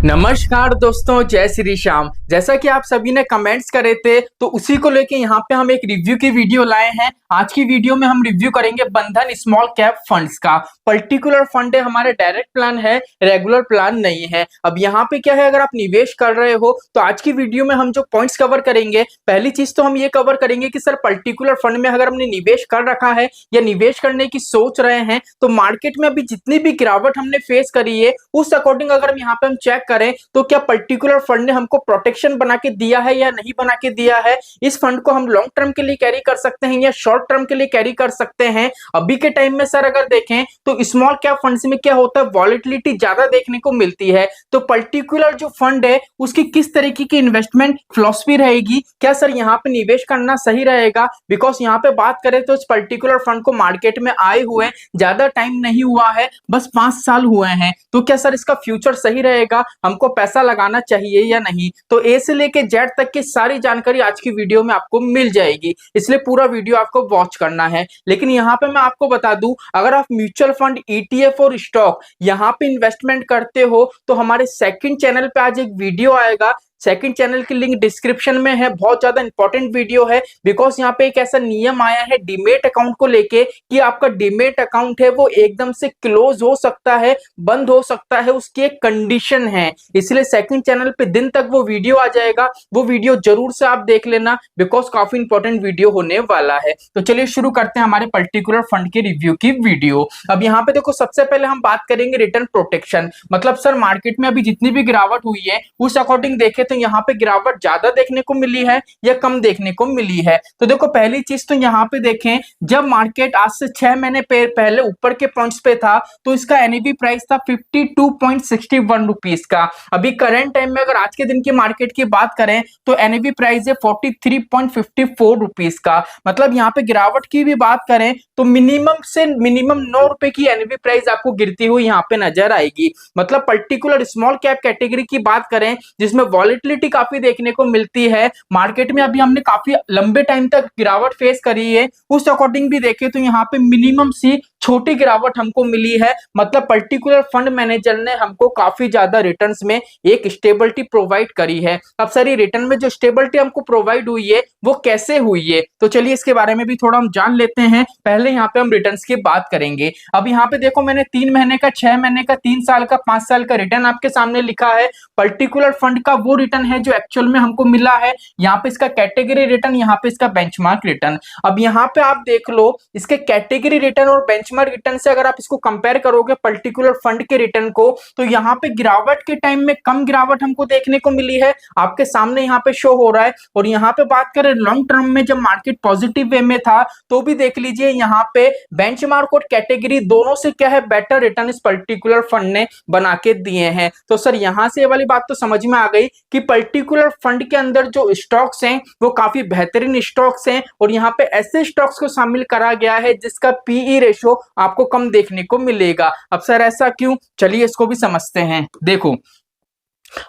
नमस्कार दोस्तों, जय श्री श्याम। जैसा कि आप सभी ने कमेंट्स करे थे तो उसी को लेके यहाँ पे हम एक रिव्यू की वीडियो लाए हैं। आज की वीडियो में हम रिव्यू करेंगे बंधन स्मॉल कैप फंड्स का। पर्टिकुलर फंड है, हमारे डायरेक्ट प्लान है, रेगुलर प्लान नहीं है। अब यहाँ पे क्या है, अगर आप निवेश कर रहे हो तो आज की वीडियो में हम जो पॉइंट्स कवर करेंगे, पहली चीज तो हम ये कवर करेंगे कि सर पर्टिकुलर फंड में अगर हमने निवेश कर रखा है या निवेश करने की सोच रहे हैं तो मार्केट में अभी जितनी भी गिरावट हमने फेस करी है उस अकॉर्डिंग अगर हम यहाँ पे हम चेक करें तो क्या पर्टिकुलर फंड ने हमको प्रोटेक्शन बना के दिया है या नहीं बना के दिया है। इस फंड को हम लॉन्ग टर्म के लिए कैरी कर सकते हैं या शॉर्ट टर्म के लिए कैरी कर सकते हैं। अभी के टाइम में सर अगर देखें तो स्मॉल कैप फंड्स में क्या होता है, वॉलेटिलिटी ज्यादा देखने को मिलती है। तो पर्टिकुलर जो फंड है उसकी किस तरीके की इन्वेस्टमेंट फिलॉसफी रहेगी, क्या सर यहाँ पे निवेश करना सही रहेगा। बिकॉज यहाँ पे बात करें तो इस पर्टिकुलर फंड को मार्केट में आए हुए ज्यादा टाइम नहीं हुआ है, बस 5 साल हुए हैं। तो क्या सर इसका फ्यूचर सही रहेगा, हमको पैसा लगाना चाहिए या नहीं। तो ए से लेके जेड तक की सारी जानकारी आज की वीडियो में आपको मिल जाएगी, इसलिए पूरा वीडियो आपको वॉच करना है। लेकिन यहाँ पे मैं आपको बता दूं, अगर आप म्यूचुअल फंड, ईटीएफ और स्टॉक यहाँ पे इन्वेस्टमेंट करते हो तो हमारे सेकंड चैनल पे आज एक वीडियो आएगा। सेकंड चैनल की लिंक डिस्क्रिप्शन में है, बहुत ज्यादा इंपॉर्टेंट वीडियो है। बिकॉज यहाँ पे एक ऐसा नियम आया है डीमेट अकाउंट को लेके कि आपका डीमेट अकाउंट है वो एकदम से क्लोज हो सकता है, बंद हो सकता है, उसकी एक कंडीशन है। इसलिए सेकंड चैनल पे दिन तक वो वीडियो आ जाएगा, वो वीडियो जरूर से आप देख लेना, बिकॉज काफी इंपॉर्टेंट वीडियो होने वाला है। तो चलिए शुरू करते हैं हमारे पर्टिकुलर फंड के रिव्यू की वीडियो। अब यहाँ पे देखो, सबसे पहले हम बात करेंगे रिटर्न प्रोटेक्शन। मतलब सर मार्केट में अभी जितनी भी गिरावट हुई है उस अकॉर्डिंग देखे तो यहाँ पे गिरावट ज्यादा देखने को मिली है या कम देखने को मिली है। तो देखो पहली चीज तो यहाँ पे देखें, जब मार्केट आज से 6 महीने पहले ऊपर के पॉइंट्स पे था तो इसका एनएवी प्राइस था 52.61 रुपीस का। अभी करंट टाइम में अगर आज के दिन की मार्केट की बात करें तो एनएवी प्राइस है 43.54 रुपीस का। मतलब यहाँ पे गिरावट की भी बात करें तो मिनिमम से मिनिमम 9 रुपए की एनएवी प्राइस आपको गिरती हुई यहाँ पे नजर आएगी। मतलब पर्टिकुलर स्मॉल कैप कैटेगरी की बात करें जिसमें वॉलेटिलिटी काफी देखने को मिलती है, मार्केट में अभी हमने काफी लंबे टाइम तक गिरावट फेस करी है, उस अकॉर्डिंग भी देखें तो यहाँ पे मिनिमम सी छोटी गिरावट हमको मिली है। मतलब पर्टिकुलर फंड मैनेजर ने हमको काफी ज्यादा रिटर्न्स में एक स्टेबिलिटी प्रोवाइड करी है। अब सारी रिटर्न में जो स्टेबिलिटी हमको प्रोवाइड हुई है वो कैसे हुई है, तो चलिए इसके बारे में भी थोड़ा हम जान लेते हैं। पहले यहाँ पे हम रिटर्न्स की बात करेंगे। अब यहाँ पे देखो, मैंने 3 महीने का, 6 महीने का, 3 साल का, 5 साल का रिटर्न आपके सामने लिखा है। पर्टिकुलर फंड का वो रिटर्न है जो एक्चुअल में हमको मिला है। यहाँ पे इसका कैटेगरी रिटर्न, यहाँ पे इसका बेंचमार्क रिटर्न। अब यहाँ पे आप देख लो, इसके कैटेगरी रिटर्न और बेंचमार्क रिटर्न से अगर आप इसको कंपेयर करोगे पर्टिकुलर फंड के रिटर्न को, तो यहाँ पे गिरावट के टाइम में कम गिरावट हमको देखने को मिली है, आपके सामने यहाँ पे शो हो रहा है। और यहाँ पे बात करें लॉन्ग टर्म में, जब मार्केट पॉजिटिव वे में था तो भी देख लीजिए यहाँ पे बेंचमार्क और कैटेगरी दोनों से क्या है, बेटर रिटर्न इस पर्टिकुलर फंड ने बना के दिए हैं। तो सर यहाँ से ये वाली बात तो समझ में आ गई कि पर्टिकुलर फंड के अंदर जो स्टॉक्स हैं वो काफी बेहतरीन स्टॉक्स हैं और यहाँ पे ऐसे स्टॉक्स को शामिल करा गया है जिसका पीई रेशो आपको कम देखने को मिलेगा। अब सर ऐसा क्यों, चलिए इसको भी समझते हैं। देखो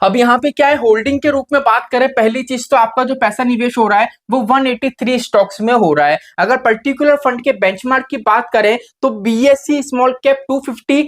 अब यहाँ पे क्या है, होल्डिंग के रूप में बात करें, पहली चीज तो आपका जो पैसा निवेश हो रहा है वो 183 स्टॉक्स में हो रहा है। अगर पर्टिकुलर फंड के बेंचमार्क की बात करें तो BSE small cap 250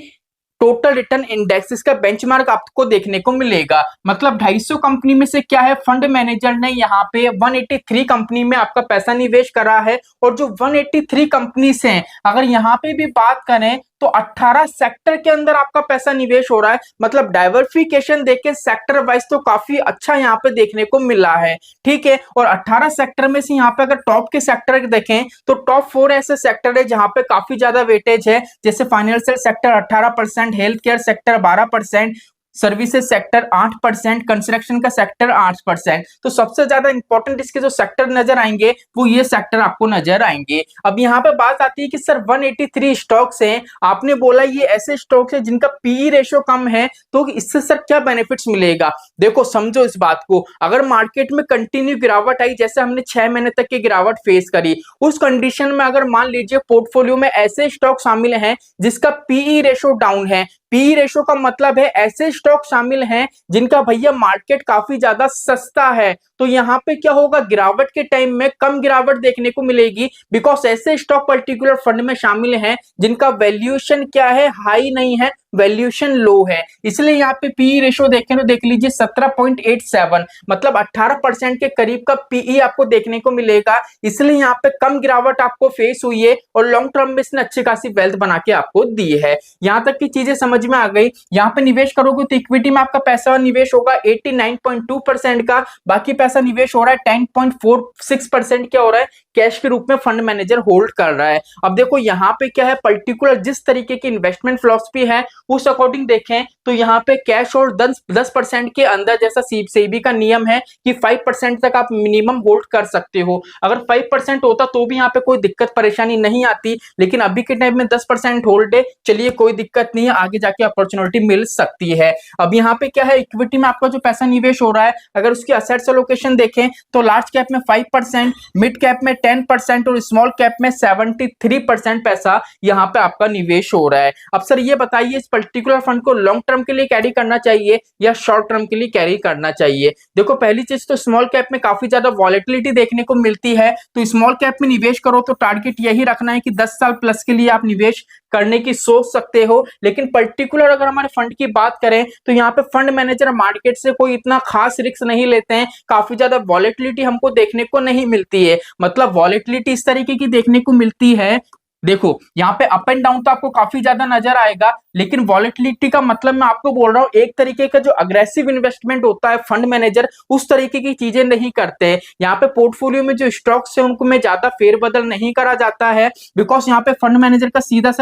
total return index, इसका बेंचमार्क आपको देखने को मिलेगा। मतलब 250 कंपनी में से क्या है, फंड मैनेजर ने यहाँ पे 183 कंपनी में आपका पैसा निवेश करा है। और जो 183 कंपनी हैं, अगर यहाँ पे भी बात करें तो 18 सेक्टर के अंदर आपका पैसा निवेश हो रहा है। मतलब डाइवर्सिफिकेशन देखे सेक्टर वाइज तो काफी अच्छा यहाँ पे देखने को मिला है, ठीक है। और 18 सेक्टर में से यहाँ पे अगर टॉप के सेक्टर देखें तो टॉप 4 ऐसे सेक्टर है जहां पे काफी ज्यादा वेटेज है, जैसे financial sector 18%, health care sector 12%, services sector 8%, construction का सेक्टर 8%। तो सबसे ज्यादा इंपॉर्टेंट इसके जो सेक्टर नजर आएंगे वो ये सेक्टर आपको नजर आएंगे। अब यहाँ पे बात आती है कि सर 183 स्टॉक्स हैं, आपने बोला ये ऐसे स्टॉक्स हैं जिनका पीई रेशो कम है, तो इससे सर क्या बेनिफिट्स मिलेगा। देखो समझो इस बात को, अगर मार्केट में कंटिन्यू गिरावट आई, जैसे हमने 6 महीने तक की गिरावट फेस करी, उस कंडीशन में अगर मान लीजिए पोर्टफोलियो में ऐसे स्टॉक शामिल हैं जिसका पीई रेशो डाउन है, पी रेशो का मतलब है ऐसे स्टॉक शामिल हैं जिनका भैया मार्केट काफी ज्यादा सस्ता है, तो यहाँ पे क्या होगा, गिरावट के टाइम में कम गिरावट देखने को मिलेगी, बिकॉज ऐसे स्टॉक पर्टिकुलर फंड में शामिल हैं जिनका वैल्यूएशन क्या है, हाई नहीं है, वैल्यूएशन लो है, इसलिए यहाँ पे पीई रेशो देखें तो देख लीजिए 17.87, मतलब 18% के करीब का पीई आपको देखने को मिलेगा। इसलिए यहाँ पे कम गिरावट आपको फेस हुई है और लॉन्ग टर्म में इसने अच्छी खासी वेल्थ बना के आपको दी है। यहाँ तक की चीजें समझ में आ गई। यहाँ पे निवेश करोगे तो इक्विटी में आपका पैसा निवेश होगा 89.2% का, बाकी पैसा निवेश हो रहा है 10.46% क्या हो रहा है, कैश के रूप में फंड मैनेजर होल्ड कर रहा है। अब देखो यहाँ पे क्या है, पर्टिकुलर जिस तरीके की इन्वेस्टमेंट फिलॉसफी है उस अकॉर्डिंग देखें तो यहाँ पे कैश और 10% के अंदर, जैसा सेबी का नियम है कि 5% तक आप मिनिमम होल्ड कर सकते हो। अगर 5% होता तो भी यहाँ पे कोई दिक्कत परेशानी नहीं आती, लेकिन अभी के टाइम में 10% होल्ड है, चलिए कोई दिक्कत नहीं है, आगे जाके अपॉर्चुनिटी मिल सकती है। अब यहाँ पे क्या है, इक्विटी में आपका जो पैसा निवेश हो रहा है, अगर उसकी असेट्स एलोकेशन देखें तो लार्ज कैप में 5%, मिड कैप में 10% और स्मॉल कैप में 73% पैसा यहाँ पे आपका निवेश हो रहा है। अब सर ये बताइए, इस पर्टिकुलर फंड को लॉन्ग टर्म के लिए कैरी करना चाहिए या शॉर्ट टर्म के लिए कैरी करना चाहिए? देखो पहली चीज तो स्मॉल कैप में काफी ज्यादा वॉलेटिलिटी देखने को मिलती है, तो स्मॉल कैप में निवेश करो तो टारगेट यही रखना है कि 10 साल प्लस के लिए आप निवेश करने की सोच सकते हो। लेकिन पर्टिकुलर अगर हमारे फंड की बात करें तो यहाँ पे फंड मैनेजर मार्केट से कोई इतना खास रिस्क नहीं लेते हैं, काफी ज्यादा वॉलेटिलिटी हमको देखने को नहीं मिलती है। मतलब वॉलेटिलिटी इस तरीके की देखने को मिलती है, देखो यहाँ पे अप एंड डाउन तो आपको काफी ज्यादा नजर आएगा, लेकिन वॉलेटिलिटी का मतलब मैं आपको बोल रहा हूँ एक तरीके का जो अग्रेसिव इन्वेस्टमेंट होता है, फंड मैनेजर उस तरीके की चीजें नहीं करते। यहाँ पे पोर्टफोलियो में जो स्टॉक्स है उनको में ज्यादा फेरबदल नहीं करा जाता है, बिकॉज यहाँ पे फंड मैनेजर का सीधा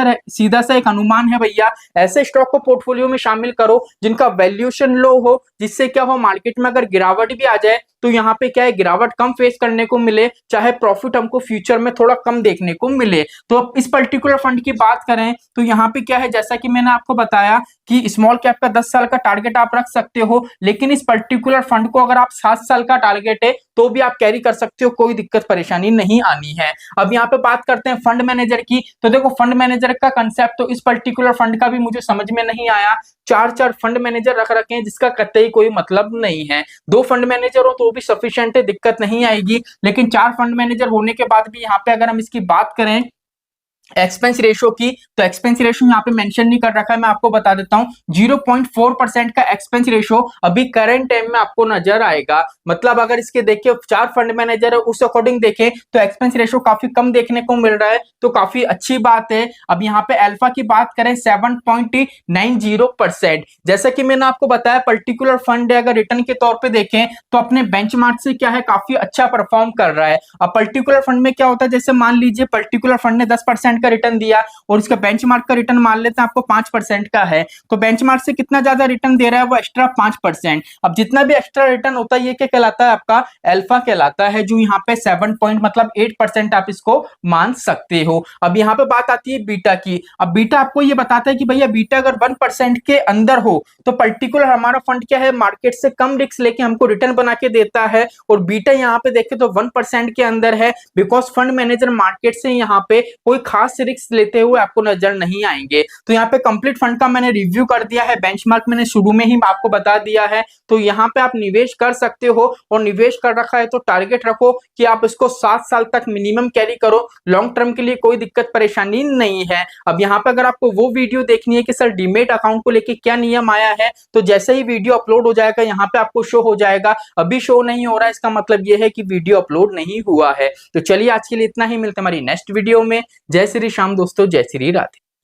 सा एक अनुमान है, भैया ऐसे स्टॉक को पोर्टफोलियो में शामिल करो जिनका वैल्यूएशन लो हो, जिससे क्या हो मार्केट में अगर गिरावट भी आ जाए तो यहाँ पे क्या है, गिरावट कम फेस करने को मिले, चाहे प्रॉफिट हमको फ्यूचर में थोड़ा कम देखने को मिले। तो अब इस पर्टिकुलर फंड की बात करें तो यहाँ पे क्या है, जैसा कि मैंने आपको बताया कि स्मॉल कैप का 10 साल का टारगेट आप रख सकते हो, लेकिन इस पर्टिकुलर फंड को अगर आप 7 साल का टारगेट है तो भी आप कैरी कर सकते हो, कोई दिक्कत परेशानी नहीं आनी है। अब यहाँ पे बात करते हैं फंड मैनेजर की, तो देखो फंड मैनेजर का कंसेप्ट तो इस पर्टिकुलर फंड का भी मुझे समझ में नहीं आया। चार फंड मैनेजर रख रखे हैं जिसका कतई कोई मतलब नहीं है। 2 फंड मैनेजर हो तो भी सफिशिएंट है, दिक्कत नहीं आएगी, लेकिन 4 फंड मैनेजर होने के बाद भी यहाँ पे अगर हम इसकी बात करें एक्सपेंस रेशो की, तो एक्सपेंस रेशो यहाँ पे मेंशन नहीं कर रखा है, मैं आपको बता देता हूँ 0.4% का एक्सपेंस रेशो अभी करंट टाइम में आपको नजर आएगा। मतलब अगर इसके देखिए 4 फंड मैनेजर है उस अकॉर्डिंग देखें तो एक्सपेंस रेशो काफी कम देखने को मिल रहा है, तो काफी अच्छी बात है। अब यहाँ पे अल्फा की बात करें 7.90%, जैसा कि मैंने आपको बताया पर्टिकुलर फंड है, अगर रिटर्न के तौर पर देखें तो अपने बेंचमार्क से क्या है काफी अच्छा परफॉर्म कर रहा है। अब पर्टिकुलर फंड में क्या होता है, जैसे मान लीजिए पर्टिकुलर फंड ने 10% का रिटर्न दिया और इसका बेंचमार्क का रिटर्न मान लेते हैं आपको 5% का है, तो बेंचमार्क से कितना ज्यादा रिटर्न दे रहा है वो एक्स्ट्रा 5%। अब जितना भी एक्स्ट्रा रिटर्न होता है ये क्या कहलाता है, आपका अल्फा कहलाता है, जो यहाँ पे 8% आप इसको मान सकते हो। अब यहाँ पे बात आती है बीटा की। अब बीटा आपको ये बताता है कि भैया बीटा अगर 1% के अंदर हो तो पर्टिकुलर हमारा फंड क्या है, मार्केट से कम रिस्क लेके हमको रिटर्न बना के देता है, और बीटा यहाँ पे देखें तो 1% के अंदर है, बिकॉज फंड मैनेजर मार्केट से यहाँ पे कोई खास रिस्क लेते हुए आपको नजर नहीं आएंगे। तो यहाँ पे कंप्लीट फंड का मैंने रिव्यू कर दिया है, बेंचमार्क मैंने शुरू में ही आपको बता दिया है, तो यहाँ पे आप निवेश कर सकते हो, और निवेश कर रखा है तो टारगेट रखो कि आप इसको 7 साल तक मिनिमम कैरी करो, लॉन्ग टर्म के लिए कोई दिक्कत परेशानी नहीं है। अब यहाँ पे अगर आपको वो वीडियो देखनी है कि सर डीमेट अकाउंट को लेके क्या नियम आया है, तो जैसे ही वीडियो अपलोड हो जाएगा यहाँ पे आपको शो हो जाएगा। अभी शो नहीं हो रहा है इसका मतलब ये है कि वीडियो अपलोड नहीं हुआ है। तो चलिए आज के लिए इतना ही, मिलते हैं हमारी नेक्स्ट वीडियो में। जय श्री श्याम दोस्तों, जय श्री राधे।